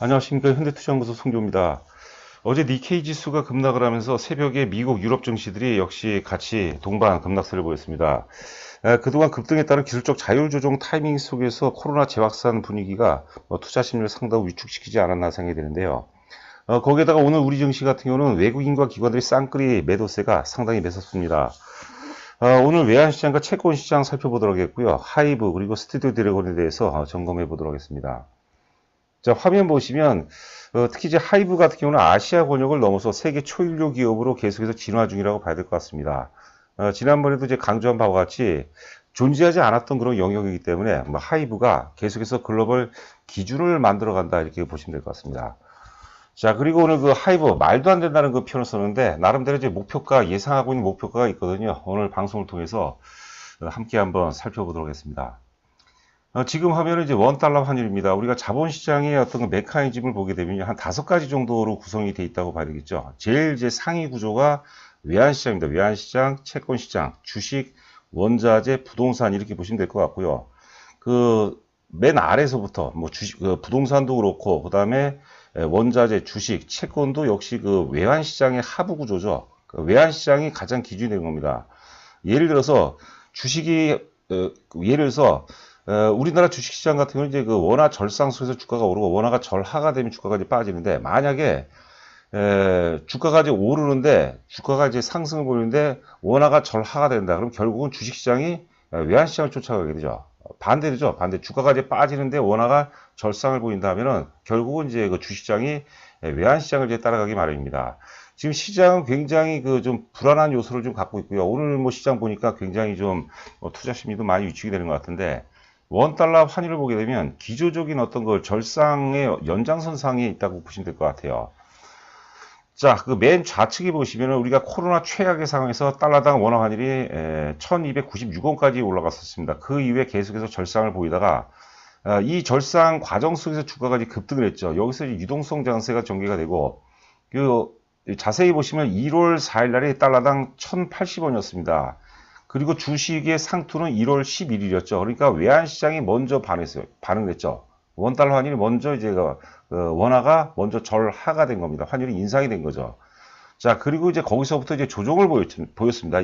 안녕하십니까. 현대투자연구소 송교입니다. 어제 니케이 지수가 급락을 하면서 새벽에 미국, 유럽 증시들이 역시 같이 동반 급락세를 보였습니다. 그동안 급등에 따른 기술적 자율조정 타이밍 속에서 코로나 재확산 분위기가 투자 심리를 상당히 위축시키지 않았나 생각이 드는데요. 거기에다가 오늘 우리 증시 같은 경우는 외국인과 기관들이 쌍끌이 매도세가 상당히 매섭습니다. 오늘 외환시장과 채권시장 살펴보도록 하겠고요. 하이브 그리고 스튜디오 드래곤에 대해서 점검해 보도록 하겠습니다. 자, 화면 보시면 특히 이제 하이브 같은 경우는 아시아 권역을 넘어서 세계 초일류 기업으로 계속해서 진화 중이라고 봐야 될 것 같습니다. 지난번에도 이제 강조한 바와 같이 존재하지 않았던 그런 영역이기 때문에 하이브가 계속해서 글로벌 기준을 만들어 간다 이렇게 보시면 될 것 같습니다. 자, 그리고 오늘 그 하이브 말도 안 된다는 그 표현을 썼는데 나름대로 이제 목표가 예상하고 있는 목표가가 있거든요. 오늘 방송을 통해서 함께 한번 살펴보도록 하겠습니다. 지금 화면은 이제 원달러 환율입니다. 우리가 자본시장의 어떤 그 메커니즘을 보게 되면 한 5가지 정도로 구성이 되어 있다고 봐야 되겠죠. 제일 이제 상위 구조가 외환시장입니다. 외환시장, 채권시장, 주식, 원자재, 부동산 이렇게 보시면 될 것 같고요. 그 맨 아래서부터 뭐 주식, 부동산도 그렇고, 그 다음에 원자재, 주식, 채권도 역시 그 외환시장의 하부 구조죠. 그 외환시장이 가장 기준이 되는 겁니다. 예를 들어서 주식이 예를 들어서 우리나라 주식시장 같은 경우는 이제 그 원화 절상 속에서 주가가 오르고 원화가 절하가 되면 주가가 이제 빠지는데 만약에 주가가 이제 오르는데 주가가 이제 상승을 보이는데 원화가 절하가 된다. 그럼 결국은 주식시장이 외환시장을 쫓아가게 되죠. 반대죠. 반대. 주가가 이제 빠지는데 원화가 절상을 보인다 하면은 결국은 이제 그 주식시장이 외환시장을 이제 따라가기 마련입니다. 지금 시장은 굉장히 그 좀 불안한 요소를 좀 갖고 있고요. 오늘 뭐 시장 보니까 굉장히 좀 투자 심리도 많이 위축이 되는 것 같은데 원달러 환율을 보게 되면 기조적인 어떤 걸 절상의 연장선상에 있다고 보시면 될 것 같아요. 자, 그 맨 좌측에 보시면 우리가 코로나 최악의 상황에서 달러당 원화 환율이 1296원까지 올라갔었습니다. 그 이후에 계속해서 절상을 보이다가 이 절상 과정 속에서 주가가 이제 급등을 했죠. 여기서 유동성 장세가 전개가 되고 그 자세히 보시면 1월 4일 날에 달러당 1080원이었습니다. 그리고 주식의 상투는 1월 11일이었죠. 그러니까 외환시장이 먼저 반응했죠. 원달러 환율이 먼저 이제 원화가 먼저 절하가 된 겁니다. 환율이 인상이 된 거죠. 자, 그리고 이제 거기서부터 이제 조정을 보였습니다.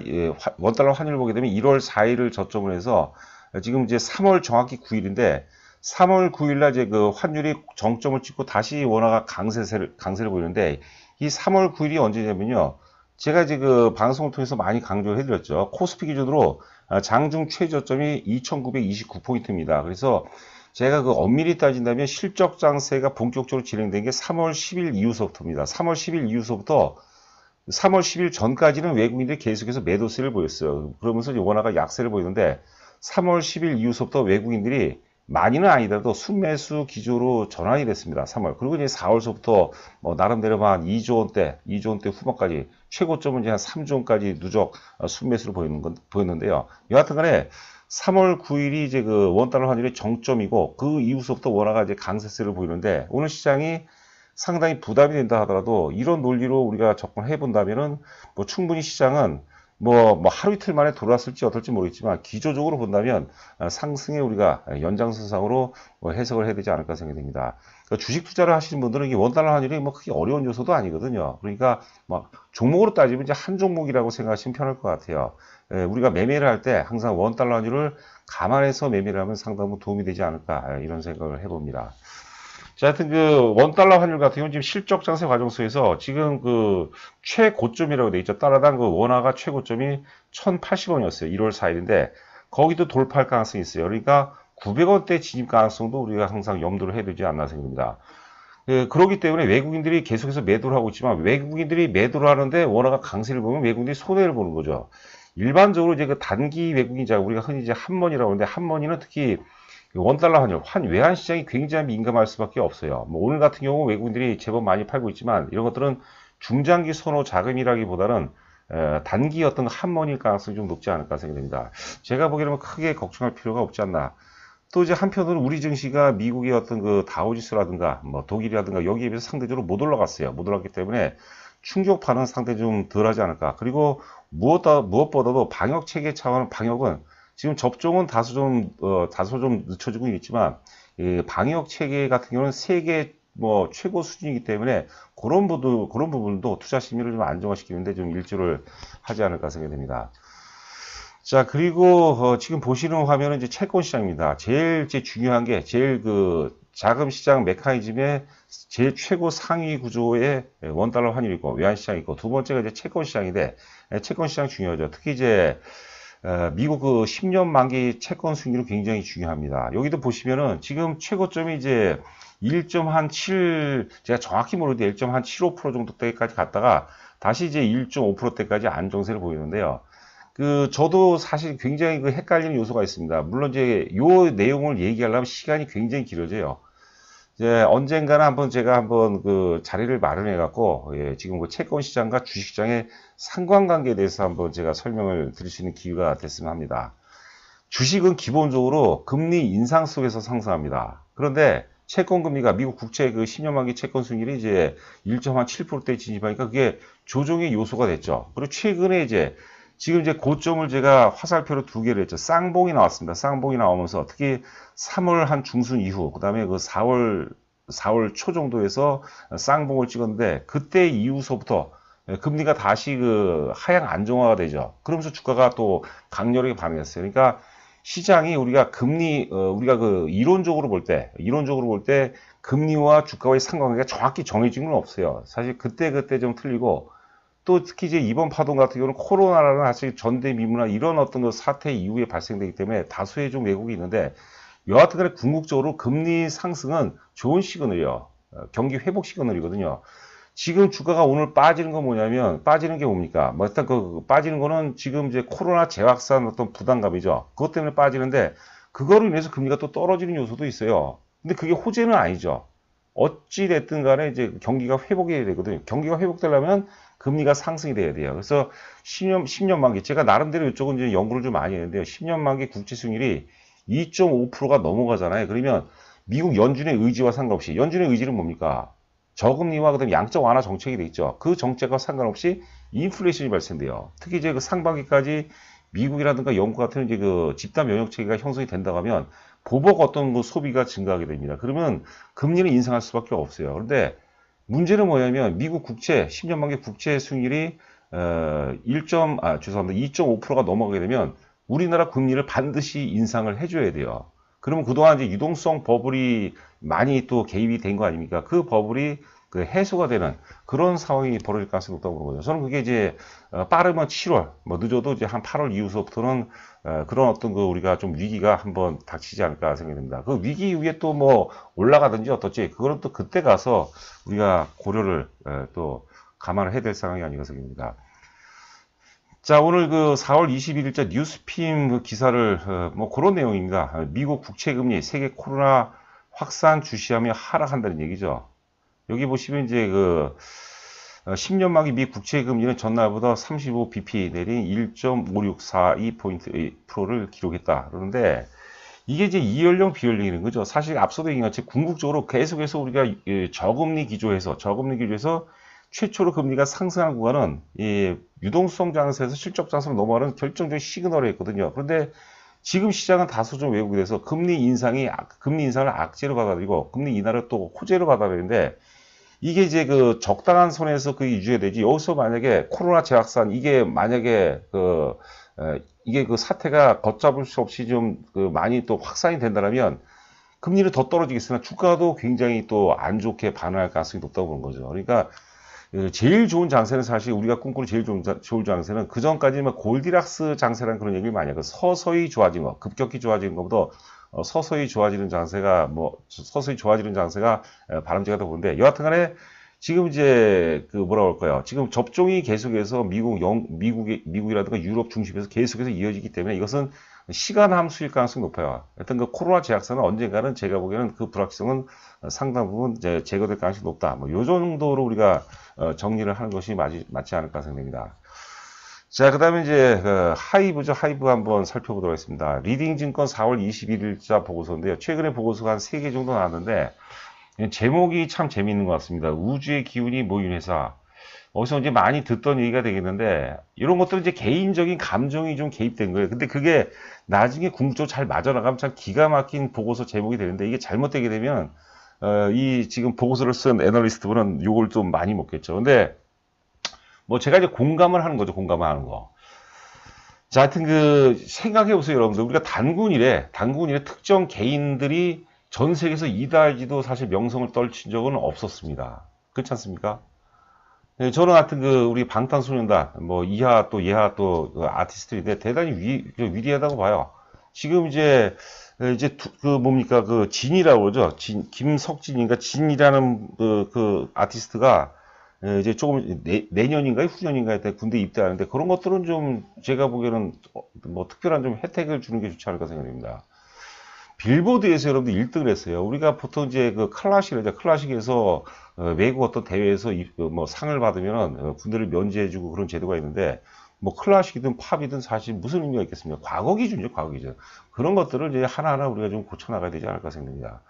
원달러 환율을 보게 되면 1월 4일을 저점으로 해서 지금 이제 3월 정확히 9일인데 3월 9일날 이제 그 환율이 정점을 찍고 다시 원화가 강세를 보이는데 이 3월 9일이 언제냐면요. 제가 이제 그 방송을 통해서 많이 강조해 드렸죠. 코스피 기준으로 장중 최저점이 2929포인트입니다. 그래서 제가 그 엄밀히 따진다면 실적 장세가 본격적으로 진행된 게 3월 10일 이후서부터입니다. 3월 10일 이후서부터 3월 10일 전까지는 외국인들이 계속해서 매도세를 보였어요. 그러면서 원화가 약세를 보이는데 3월 10일 이후서부터 외국인들이 많이는 아니더라도 순매수 기조로 전환이 됐습니다. 3월. 그리고 이제 4월서부터 나름대로 한 2조 원대 후반까지 최고점은 이제 한 3조 원까지 누적 순매수를 보였는데요. 여하튼 간에 3월 9일이 이제 그 원달러 환율의 정점이고 그 이후서부터 원화가 이제 강세세를 보이는데 오늘 시장이 상당히 부담이 된다 하더라도 이런 논리로 우리가 접근해 본다면은 충분히 시장은 하루 이틀 만에 돌아왔을지 어떨지 모르겠지만 기조적으로 본다면 상승에 우리가 연장선상으로 해석을 해야 되지 않을까 생각이 됩니다. 그러니까 주식 투자를 하시는 분들은 이 원달러 환율이 크게 어려운 요소도 아니거든요. 그러니까 종목으로 따지면 이제 한 종목이라고 생각하시면 편할 것 같아요. 우리가 매매를 할 때 항상 원달러 환율을 감안해서 매매를 하면 상당히 도움이 되지 않을까 이런 생각을 해봅니다. 자, 하여튼 그 원달러 환율 같은 경우는 지금 실적 장세 과정 속에서 지금 그 최고점이라고 돼 있죠. 달러당 그 원화가 최고점이 1080원이었어요. 1월 4일인데 거기도 돌파할 가능성이 있어요. 그러니까 900원대 진입 가능성도 우리가 항상 염두를 해야 되지 않나 생각합니다. 그렇기 때문에 외국인들이 계속해서 매도를 하고 있지만 외국인들이 매도를 하는데 원화가 강세를 보면 외국인들이 손해를 보는 거죠. 일반적으로 이제 그 단기 외국인자 우리가 흔히 이제 한머니라고 하는데 한머니는 특히 원달러 환율, 외환 시장이 굉장히 민감할 수밖에 없어요. 오늘 같은 경우 외국인들이 제법 많이 팔고 있지만 이런 것들은 중장기 선호 자금이라기보다는 단기 어떤 한머니일 가능성이 좀 높지 않을까 생각됩니다. 제가 보기에는 크게 걱정할 필요가 없지 않나. 또 이제 한편으로는 우리 증시가 미국의 어떤 그 다우지수라든가 독일이라든가 여기에 비해서 상대적으로 못 올라갔어요. 못 올랐기 때문에 충격파는 상당히 좀 덜하지 않을까. 그리고 무엇보다도 방역 체계 차원 방역은 지금 접종은 다소 좀 늦춰지고 있지만 방역 체계 같은 경우는 세계 뭐 최고 수준이기 때문에 그런 부분도 투자 심리를 좀 안정화시키는데 좀 일조를 하지 않을까 생각이 됩니다. 자, 그리고 지금 보시는 화면은 이제 채권 시장입니다. 제일 이제 중요한 게 제일 그 자금 시장 메커니즘의 제일 최고 상위 구조의 원달러 환율이 있고 외환 시장이 있고 두 번째가 이제 채권 시장인데 채권 시장 중요하죠. 특히 이제 미국 그 10년 만기 채권 수익률이 굉장히 중요합니다. 여기도 보시면은 지금 최고점이 이제 1.7, 제가 정확히 모르는데 1.75% 정도 때까지 갔다가 다시 이제 1.5%대까지 안정세를 보이는데요. 저도 사실 굉장히 그 헷갈리는 요소가 있습니다. 물론 이제 요 내용을 얘기하려면 시간이 굉장히 길어져요. 이제 언젠가는 한번 제가 한번 그 자리를 마련해 갖고, 예, 지금 그 채권 시장과 주식 시장의 상관관계에 대해서 한번 제가 설명을 드릴 수 있는 기회가 됐으면 합니다. 주식은 기본적으로 금리 인상 속에서 상승합니다. 그런데 채권 금리가 미국 국채 그 10년 만기 채권 수익률이 이제 1.7%대 진입하니까 그게 조정의 요소가 됐죠. 그리고 최근에 이제 지금 이제 고점을 제가 화살표로 두 개를 했죠. 쌍봉이 나왔습니다. 쌍봉이 나오면서 특히 3월 한 중순 이후, 그 다음에 그 4월 초 정도에서 쌍봉을 찍었는데, 그때 이후서부터 금리가 다시 그 하향 안정화가 되죠. 그러면서 주가가 또 강렬하게 반응했어요. 그러니까 시장이 우리가 우리가 그 이론적으로 볼 때 금리와 주가와의 상관관계가 정확히 정해진 건 없어요. 사실 그때 좀 틀리고, 또 특히 이제 이번 파동 같은 경우는 코로나라는 사실 전대미문화 이런 어떤 그 사태 이후에 발생되기 때문에 다수의 좀 왜곡이 있는데, 여하튼 간에 궁극적으로 금리 상승은 좋은 시그널이요. 경기 회복 시그널이거든요. 지금 주가가 오늘 빠지는 건 뭐냐면, 빠지는 게 뭡니까? 뭐 일단 빠지는 거는 지금 이제 코로나 재확산 어떤 부담감이죠. 그것 때문에 빠지는데, 그거로 인해서 금리가 또 떨어지는 요소도 있어요. 근데 그게 호재는 아니죠. 어찌 됐든 간에 이제 경기가 회복이 되거든요. 경기가 회복되려면 금리가 상승이 돼야 돼요. 그래서 10년 만기, 제가 나름대로 이쪽은 이제 연구를 좀 많이 했는데요. 10년 만기 국채 수익률이 2.5%가 넘어가잖아요. 그러면 미국 연준의 의지와 상관없이, 연준의 의지는 뭡니까? 저금리와 그다음에 양적 완화 정책이 돼 있죠. 그 정책과 상관없이 인플레이션이 발생돼요. 특히 이제 그 상반기까지 미국이라든가 영국 같은 이제 그 집단 면역 체계가 형성이 된다고 하면 보복 어떤 그 소비가 증가하게 됩니다. 그러면 금리는 인상할 수밖에 없어요. 그런데 문제는 뭐냐면 미국 국채 10년 만기 국채 수익률이 2.5%가 넘어가게 되면 우리나라 금리를 반드시 인상을 해줘야 돼요. 그러면 그동안 이제 유동성 버블이 많이 또 개입이 된 거 아닙니까? 그 버블이 그 해소가 되는 그런 상황이 벌어질 가능성이 높다고 보는 거죠. 저는 그게 이제 빠르면 7월, 뭐 늦어도 이제 한 8월 이후서부터는 그런 어떤 그 우리가 좀 위기가 한번 닥치지 않을까 생각됩니다. 그 위기 이후에 또 뭐 올라가든지 어떨지 그거는 또 그때 가서 우리가 고려를 또 감안을 해야 될 상황이 아닌가 생각됩니다. 자, 오늘 그 4월 21일자 뉴스핌 그 기사를 뭐 그런 내용입니다. 미국 국채금리 세계 코로나 확산 주시하며 하락한다는 얘기죠. 여기 보시면 이제 그 10년 만기 미 국채금리는 전날보다 35bp 내린 1.5642%를 기록했다. 그런데 이게 이제 이연령 비연령이라는 거죠. 사실 앞서도 얘기한 것처럼 궁극적으로 계속해서 우리가 저금리 기조에서 최초로 금리가 상승한 구간은 유동성 장세에서 실적 장세로 넘어가는 결정적인 시그널을 했거든요. 그런데 지금 시장은 다소 좀 왜곡이 돼서 금리 인상을 악재로 받아들이고 금리 인하를 또 호재로 받아들이는데, 이게 이제 그 적당한 선에서 그 유지해야 되지. 여기서 만약에 코로나 재확산 이게 만약에 이게 그 사태가 걷잡을 수 없이 좀 많이 또 확산이 된다면 금리는 더 떨어지겠으나 주가도 굉장히 또 안 좋게 반응할 가능성이 높다고 보는 거죠. 그러니까 제일 좋은 장세는 사실 우리가 꿈꾸는 제일 좋은 장세는 그 전까지는 골디락스 장세라는 그런 얘기를 많이 해요. 서서히 좋아지는 거, 급격히 좋아지는 것보다 서서히 좋아지는 장세가 바람직하다 보는데, 여하튼간에 지금 이제 그 뭐라고 할까요? 지금 접종이 계속해서 미국이라든가 유럽 중심에서 계속해서 이어지기 때문에 이것은 시간 함수일 가능성이 높아요. 하여튼 그 코로나 재확산은 언젠가는 제가 보기에는 그 불확실성은 상당 부분 이제 제거될 가능성이 높다. 뭐 요 정도로 우리가 정리를 하는 것이 맞지 않을까 생각됩니다. 자, 그 다음에 이제 하이브죠. 하이브 한번 살펴보도록 하겠습니다. 리딩증권 4월 21일자 보고서인데요. 최근에 보고서가 한 3개 정도 나왔는데 제목이 참 재미있는 것 같습니다. 우주의 기운이 모인 회사. 어디서 이제 많이 듣던 얘기가 되겠는데, 이런 것들은 이제 개인적인 감정이 좀 개입된 거예요. 근데 그게 나중에 궁극적으로 잘 맞아나가면 참 기가 막힌 보고서 제목이 되는데, 이게 잘못되게 되면 이 지금 보고서를 쓴 애널리스트분은 욕을 좀 많이 먹겠죠. 근데 뭐 제가 이제 공감을 하는 거죠. 공감을 하는 거. 자, 하여튼 생각해 보세요, 여러분들. 우리가 단군 이래 특정 개인들이 전 세계에서 이다지도 사실 명성을 떨친 적은 없었습니다. 그렇지 않습니까? 네, 저는 하여튼 우리 방탄소년단, 뭐, 이하 또 예하 또 아티스트인데 대단히 위대하다고 봐요. 지금 이제, 뭡니까, 진이라고 그러죠. 김석진인가, 진이라는 아티스트가 이제 조금 내년인가요? 후년인가에 군대 입대하는데 그런 것들은 좀 제가 보기에는 뭐 특별한 좀 혜택을 주는 게 좋지 않을까 생각됩니다. 빌보드에서 여러분들 1등을 했어요. 우리가 보통 이제 클래식에서 외국 어떤 대회에서 뭐 상을 받으면은 군대를 면제해주고 그런 제도가 있는데 뭐 클래식이든 팝이든 사실 무슨 의미가 있겠습니까? 과거 기준이죠, 과거 기준. 그런 것들을 이제 하나하나 우리가 좀 고쳐나가야 되지 않을까 생각됩니다.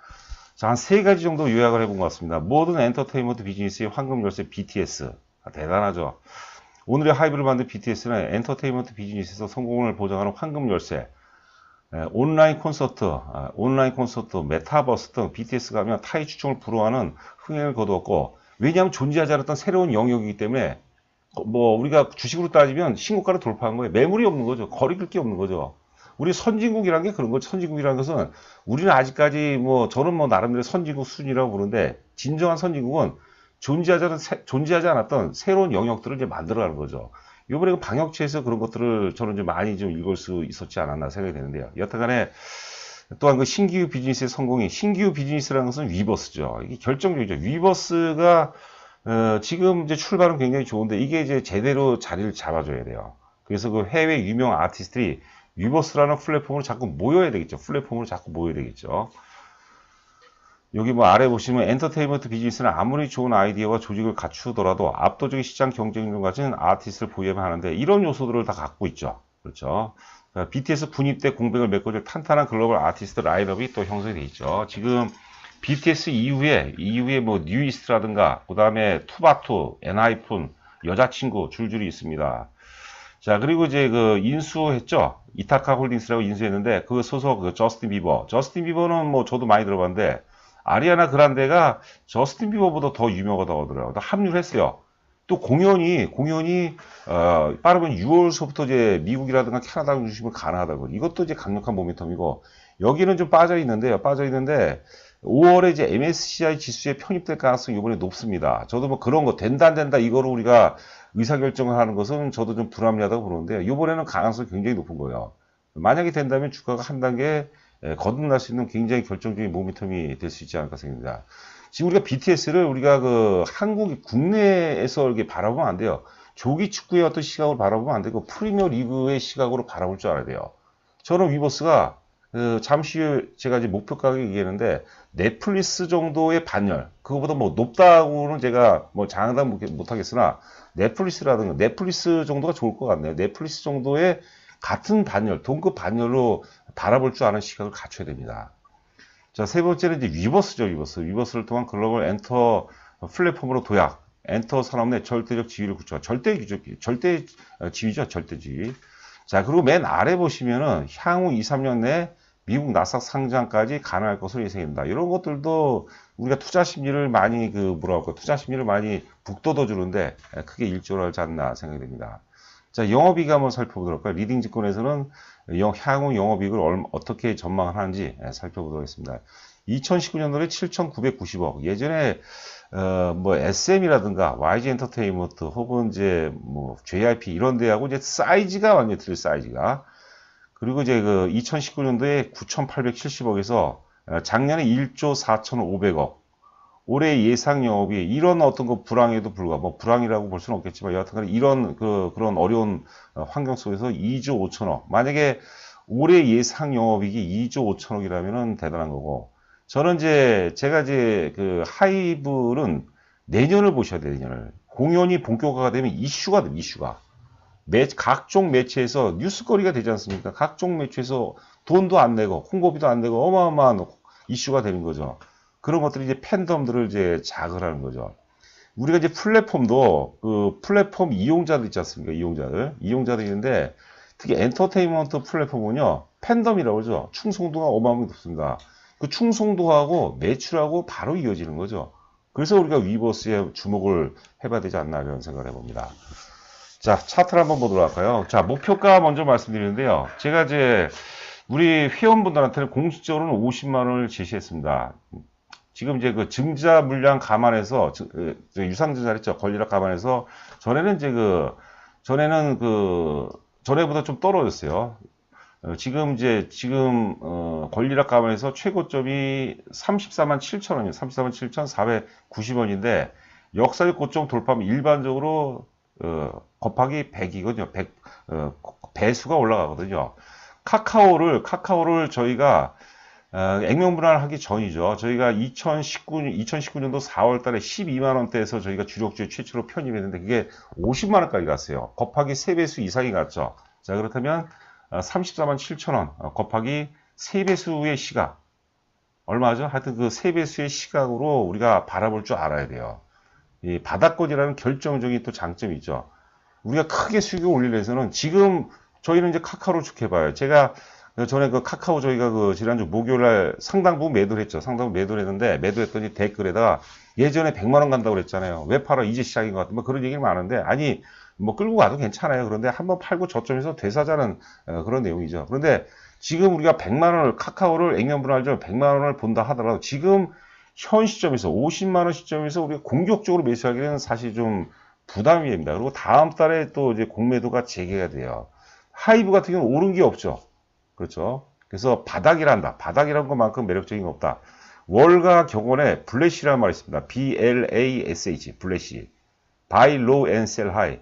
자, 한 세 가지 정도 요약을 해본 것 같습니다. 모든 엔터테인먼트 비즈니스의 황금 열쇠 BTS. 대단하죠. 오늘의 하이브를 만든 BTS는 엔터테인먼트 비즈니스에서 성공을 보장하는 황금 열쇠. 온라인 콘서트, 메타버스 등 BTS가 하면 타의 추종을 불허하는 흥행을 거두었고, 왜냐하면 존재하지 않았던 새로운 영역이기 때문에, 뭐, 우리가 주식으로 따지면 신고가를 돌파한 거예요. 매물이 없는 거죠. 거리낄 게 없는 거죠. 우리 선진국이라는 게 그런 거죠. 선진국이라는 것은 우리는 아직까지 뭐 저는 뭐 나름대로 선진국 수준이라고 보는데 진정한 선진국은 존재하지 않았던 새로운 영역들을 이제 만들어가는 거죠. 이번에 방역체에서 그런 것들을 저는 좀 많이 좀 읽을 수 있었지 않았나 생각이 되는데요. 여튼간에 또한 신규 비즈니스의 성공이 신규 비즈니스라는 것은 위버스죠. 이게 결정적이죠. 위버스가 지금 이제 출발은 굉장히 좋은데 이게 이제 제대로 자리를 잡아줘야 돼요. 그래서 해외 유명 아티스트들이 위버스라는 플랫폼으로 자꾸 모여야 되겠죠. 여기 뭐 아래 보시면 엔터테인먼트 비즈니스는 아무리 좋은 아이디어와 조직을 갖추더라도 압도적인 시장 경쟁력을 가진 아티스트를 보유해야 하는데 이런 요소들을 다 갖고 있죠. 그렇죠. 그러니까 BTS 군입대 공백을 메꿔줄 탄탄한 글로벌 아티스트 라인업이 또 형성이 되어 있죠. 지금 BTS 이후에 뭐 뉴이스트라든가 그 다음에 투바투, 엔하이픈, 여자친구 줄줄이 있습니다. 자, 그리고 이제 인수했죠. 이타카 홀딩스라고 인수했는데 그 소속 저스틴 비버는 뭐 저도 많이 들어봤는데 아리아나 그란데가 저스틴 비버보다 더 유명하다고 하더라고요. 합류를 했어요. 또 공연이 빠르면 6월서부터 이제 미국이라든가 캐나다 중심으로 가능하다고. 이것도 이제 강력한 모멘텀이고 여기는 좀 빠져 있는데 5월에 이제 MSCI 지수에 편입될 가능성이 이번에 높습니다. 저도 뭐 그런 거 된다 안 된다 이거를 우리가 의사결정을 하는 것은 저도 좀 불합리하다고 보는데 이번에는 가능성이 굉장히 높은 거예요. 만약에 된다면 주가가 한 단계 거듭날 수 있는 굉장히 결정적인 모멘텀이 될 수 있지 않을까 생각합니다. 지금 우리가 BTS를 우리가 국내에서 이렇게 바라보면 안 돼요. 조기 축구의 어떤 시각으로 바라보면 안 되고 프리미어 리그의 시각으로 바라볼 줄 알아야 돼요. 저는 위버스가 잠시 후에 제가 이제 목표 가격 얘기했는데 넷플릭스 정도의 반열 그거보다 뭐 높다고는 제가 뭐 장담 못하겠으나 넷플릭스 정도가 좋을 것 같네요. 넷플릭스 정도의 같은 반열 동급 반열로 바라볼 줄 아는 시각을 갖춰야 됩니다. 자, 세 번째는 이제 위버스죠. 위버스를 통한 글로벌 엔터 플랫폼으로 도약 엔터 산업 내 절대적 지위를 구축한 절대 지위죠. 절대 지위. 자, 그리고 맨 아래 보시면은 향후 2, 3년 내 미국 나스닥 상장까지 가능할 것으로 예상됩니다. 이런 것들도 우리가 투자 심리를 많이 북돋워 주는데 크게 일조하지 않나 생각이 됩니다. 자, 영업이익 한번 살펴보도록 할까요? 리딩 증권에서는 향후 영업이익을 어떻게 전망하는지 살펴보도록 하겠습니다. 2019년도에 7,990억. 예전에 뭐 SM이라든가 YG 엔터테인먼트 혹은 이제 뭐 JYP 이런 데하고 이제 사이즈가 완전히 틀려 사이즈가. 그리고 이제 2019년도에 9,870억에서 작년에 1조 4,500억. 올해 예상 영업이 이런 어떤 불황에도 불구하고 뭐 불황이라고 볼 수는 없겠지만 여하튼 이런 그런 어려운 환경 속에서 2조 5천억. 만약에 올해 예상 영업이익이 2조 5천억이라면은 대단한 거고. 저는 제가 하이브는 내년을 보셔야 돼요, 내년을. 공연이 본격화가 되면 이슈가 됩니다, 이슈가. 각종 매체에서 뉴스거리가 되지 않습니까? 각종 매체에서 돈도 안 내고, 홍보비도 안 내고, 어마어마한 이슈가 되는 거죠. 그런 것들이 이제 팬덤들을 이제 자극을 하는 거죠. 우리가 이제 플랫폼도, 플랫폼 이용자들 있지 않습니까? 이용자들이 있는데, 특히 엔터테인먼트 플랫폼은요, 팬덤이라고 그러죠. 충성도가 어마어마하게 높습니다. 그 충성도하고 매출하고 바로 이어지는 거죠. 그래서 우리가 위버스에 주목을 해봐야 되지 않나 이런 생각을 해봅니다. 자, 차트를 한번 보도록 할까요? 자, 목표가 먼저 말씀드리는데요. 제가 이제 우리 회원분들한테는 공식적으로는 50만 원을 제시했습니다. 지금 이제 그 증자 물량 감안해서 유상증자 했죠. 권리락 감안해서 전에보다 좀 떨어졌어요. 지금 권리락 감안해서 최고점이 34만 7천 원이에요. 34만 7,490원인데 역사적 고점 돌파하면 일반적으로 곱하기 100이거든요. 100 배수가 올라가거든요. 카카오를 저희가 액면분할하기 전이죠. 저희가 2019년도 4월 달에 12만 원대에서 저희가 주력주에 최초로 편입했는데 그게 50만 원까지 갔어요. 곱하기 3배수 이상이 갔죠. 자, 그렇다면 34만 7천 원 곱하기 3배수의 시각 얼마죠? 하여튼 그 3배수의 시각으로 우리가 바라볼 줄 알아야 돼요. 이 바닥권이라는 결정적인 또 장점이 있죠. 우리가 크게 수익을 올리려 해서는 지금 저희는 이제 카카오를 지켜봐요. 제가 전에 그 카카오 저희가 그 지난주 목요일날 상당 부분 매도를 했죠. 상당 부분 매도를 했는데 매도했더니 댓글에다가 예전에 100만 원 간다고 그랬잖아요. 왜 팔아? 이제 시작인 것 같아. 뭐 그런 얘기를 많은데 아니 뭐 끌고 가도 괜찮아요. 그런데 한번 팔고 저점에서 되사자는 그런 내용이죠. 그런데 지금 우리가 100만 원을 카카오를 액면분할죠. 100만 원을 본다 하더라도 지금 현 시점에서 50만 원 시점에서 우리가 공격적으로 매수하기는 사실 좀 부담이 됩니다. 그리고 다음 달에 또 이제 공매도가 재개가 돼요. 하이브 같은 경우는 오른 게 없죠. 그렇죠. 그래서 바닥이란다. 바닥이란 것만큼 매력적인 거 없다. 월가 격언에 블래시라는 말이 있습니다. BLASH, 블래시. Buy low and sell high.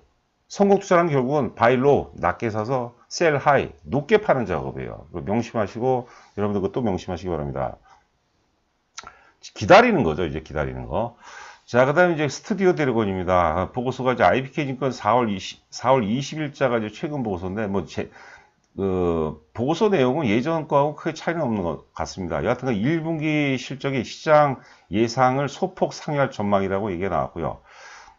성공 투자는 결국은 buy low, 낮게 사서 sell high, 높게 파는 작업이에요. 명심하시고 여러분들 그것도 명심하시기 바랍니다. 기다리는 거죠. 이제 기다리는 거. 자, 그 다음에 이제 스튜디오 드래곤입니다. 보고서가 이제 IBK증권 4월 20일자가 이제 최근 보고서인데, 보고서 내용은 예전 거하고 크게 차이는 없는 것 같습니다. 여하튼 1분기 실적의 시장 예상을 소폭 상회할 전망이라고 얘기가 나왔고요.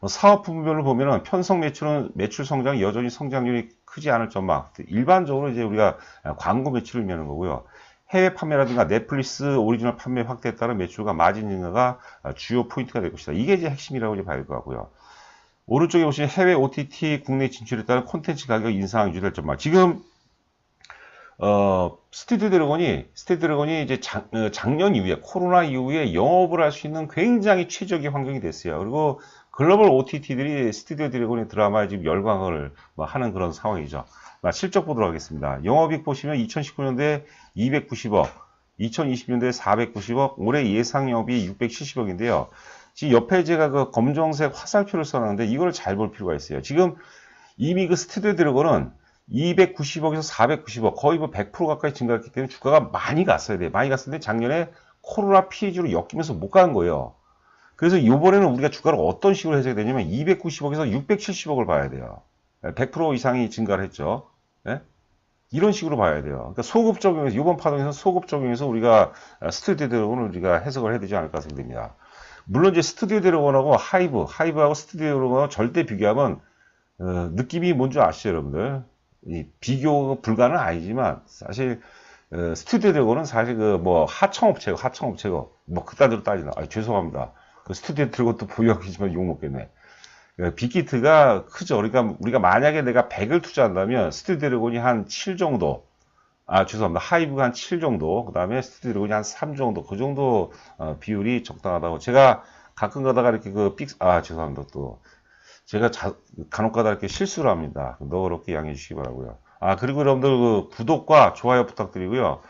사업 부분별로 보면은 편성 매출 성장이 여전히 성장률이 크지 않을 전망. 일반적으로 이제 우리가 광고 매출을 의미하는 거고요. 해외 판매라든가 넷플릭스 오리지널 판매 확대에 따른 매출과 마진 증가가 주요 포인트가 될 것이다. 이게 이제 핵심이라고 이제 봐야 될 것 같고요. 오른쪽에 보시면 해외 OTT 국내 진출에 따른 콘텐츠 가격 인상 유지될 전망. 지금 스튜디오 드래곤이 이제 작년 이후에 코로나 이후에 영업을 할 수 있는 굉장히 최적의 환경이 됐어요. 그리고 글로벌 OTT들이 스튜디오 드래곤의 드라마에 지금 열광을 하는 그런 상황이죠. 실적 보도록 하겠습니다. 영업이익 보시면 2019년도에 290억, 2020년도에 490억, 올해 예상 영업이 670억인데요. 지금 옆에 제가 그 검정색 화살표를 써놨는데 이걸 잘 볼 필요가 있어요. 지금 이미 그 스튜디오 드래곤은 290억에서 490억, 거의 뭐 100% 가까이 증가했기 때문에 주가가 많이 갔어야 돼요. 많이 갔었는데 작년에 코로나 피해주로 엮이면서 못 간 거예요. 그래서 이번에는 우리가 주가를 어떤 식으로 해석이 되냐면 290억에서 670억을 봐야 돼요. 100% 이상이 증가를 했죠. 네? 이런 식으로 봐야 돼요. 그러니까 소급 적용해서, 이번 파동에서 소급 적용해서 우리가 스튜디오 드래곤을 우리가 해석을 해야 되지 않을까 생각됩니다. 물론 이제 스튜디오 드래곤하고 하이브하고 스튜디오 드래곤하고 절대 비교하면, 느낌이 뭔지 아시죠, 여러분들? 비교 불가는 아니지만, 사실, 스튜디오 드래곤은 사실 하청업체고, 그딴 데로 따지나. 죄송합니다. 그 스튜디오 드래곤도 보유하고 계시면 욕먹겠네. 빅히트가 크죠. 그러니까 우리가 만약에 내가 100을 투자한다면 스튜디오 드래곤이 한 7 정도, 죄송합니다. 하이브가 한 7 정도, 그 다음에 스튜디오 드래곤이 한 3 정도, 그 정도 비율이 적당하다고. 제가 가끔 가다가 이렇게 죄송합니다. 또 제가 간혹 가다 이렇게 실수를 합니다. 너그럽게 양해해 주시기 바라고요. 그리고 여러분들 그 구독과 좋아요 부탁드리고요.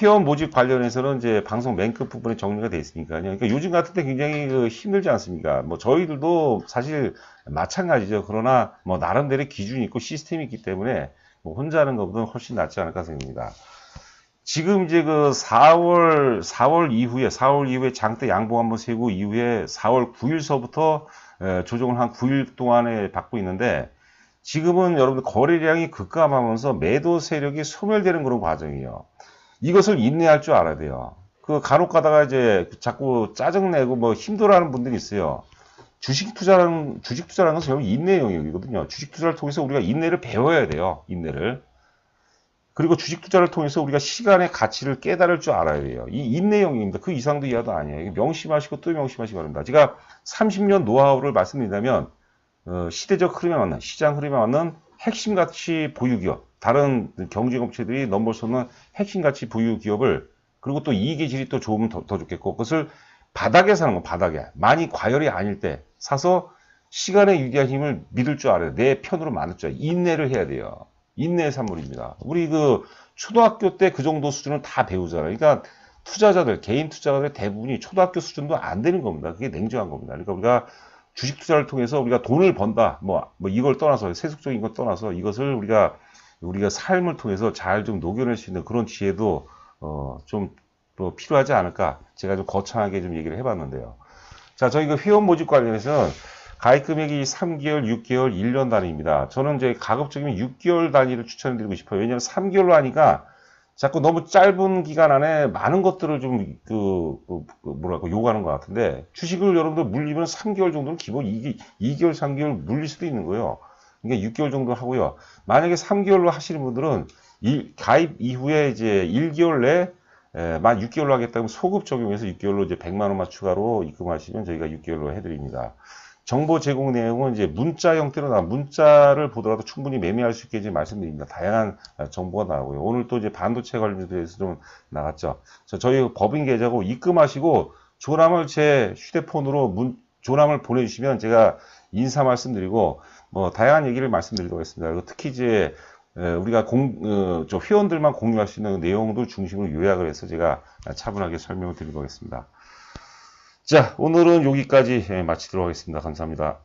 회원 모집 관련해서는 이제 방송 맨끝 부분에 정리가 되어 있으니까요. 그러니까 요즘 같은 때 굉장히 힘들지 않습니까? 저희들도 사실 마찬가지죠. 그러나 나름대로 기준이 있고 시스템이 있기 때문에 혼자 하는 것보다는 훨씬 낫지 않을까 생각합니다. 지금 이제 4월 이후에 장대 양봉 한번 세고 이후에 4월 9일서부터 조정을 한 9일 동안에 받고 있는데 지금은 여러분들 거래량이 급감하면서 매도 세력이 소멸되는 그런 과정이에요. 이것을 인내할 줄 알아야 돼요. 간혹 가다가 이제 자꾸 짜증내고 힘들어하는 분들이 있어요. 주식 투자라는 것은 결국 인내 영역이거든요. 주식 투자를 통해서 우리가 인내를 배워야 돼요. 인내를. 그리고 주식 투자를 통해서 우리가 시간의 가치를 깨달을 줄 알아야 돼요. 이 인내 영역입니다. 그 이상도 이하도 아니에요. 명심하시고 또 명심하시기 바랍니다. 제가 30년 노하우를 말씀드리자면 시대적 흐름에 맞는, 시장 흐름에 맞는 핵심 가치 보유 기업, 다른 경쟁업체들이 넘볼 수 없는 핵심 가치 보유 기업을, 그리고 또 이익의 질이 또 좋으면 더 좋겠고, 그것을 바닥에 사는 거, 바닥에. 많이 과열이 아닐 때 사서 시간의 위대한 힘을 믿을 줄 알아요. 내 편으로 만들 줄 알아요. 인내를 해야 돼요. 인내의 산물입니다. 우리 그 초등학교 때 그 정도 수준은 다 배우잖아요. 그러니까 투자자들, 개인 투자자들 대부분이 초등학교 수준도 안 되는 겁니다. 그게 냉정한 겁니다. 그러니까 우리가 주식 투자를 통해서 우리가 돈을 번다, 뭐 이걸 떠나서, 세속적인 걸 떠나서 이것을 우리가 삶을 통해서 잘 좀 녹여낼 수 있는 그런 지혜도 좀 필요하지 않을까. 제가 좀 거창하게 좀 얘기를 해봤는데요. 자, 저희 그 회원 모집 관련해서 가입 금액이 3개월, 6개월, 1년 단위입니다. 저는 이제 가급적이면 6개월 단위를 추천드리고 싶어요. 왜냐하면 3개월로 하니까 자꾸 너무 짧은 기간 안에 많은 것들을 좀 뭐랄까 요구하는 것 같은데, 주식을 여러분들 물리면 3개월 정도는 기본 2개월, 3개월 물릴 수도 있는 거예요. 그러니까 6개월 정도 하고요. 만약에 3개월로 하시는 분들은 가입 이후에 이제 1개월 내에 만 6개월로 하겠다면 소급 적용해서 6개월로 이제 100만 원만 추가로 입금하시면 저희가 6개월로 해드립니다. 정보 제공 내용은 이제 문자 형태로 문자를 보더라도 충분히 매매할 수 있게 이제 말씀드립니다. 다양한 정보가 나오고요. 오늘 또 이제 반도체 관련돼서 좀 나갔죠. 저희 법인 계좌고 입금하시고 조남을 제 휴대폰으로 조남을 보내주시면 제가 인사 말씀드리고 뭐 다양한 얘기를 말씀드리도록 하겠습니다. 그리고 특히 이제 우리가 저 회원들만 공유할 수 있는 내용들 중심으로 요약을 해서 제가 차분하게 설명을 드리도록 하겠습니다. 자, 오늘은 여기까지 마치도록 하겠습니다. 감사합니다.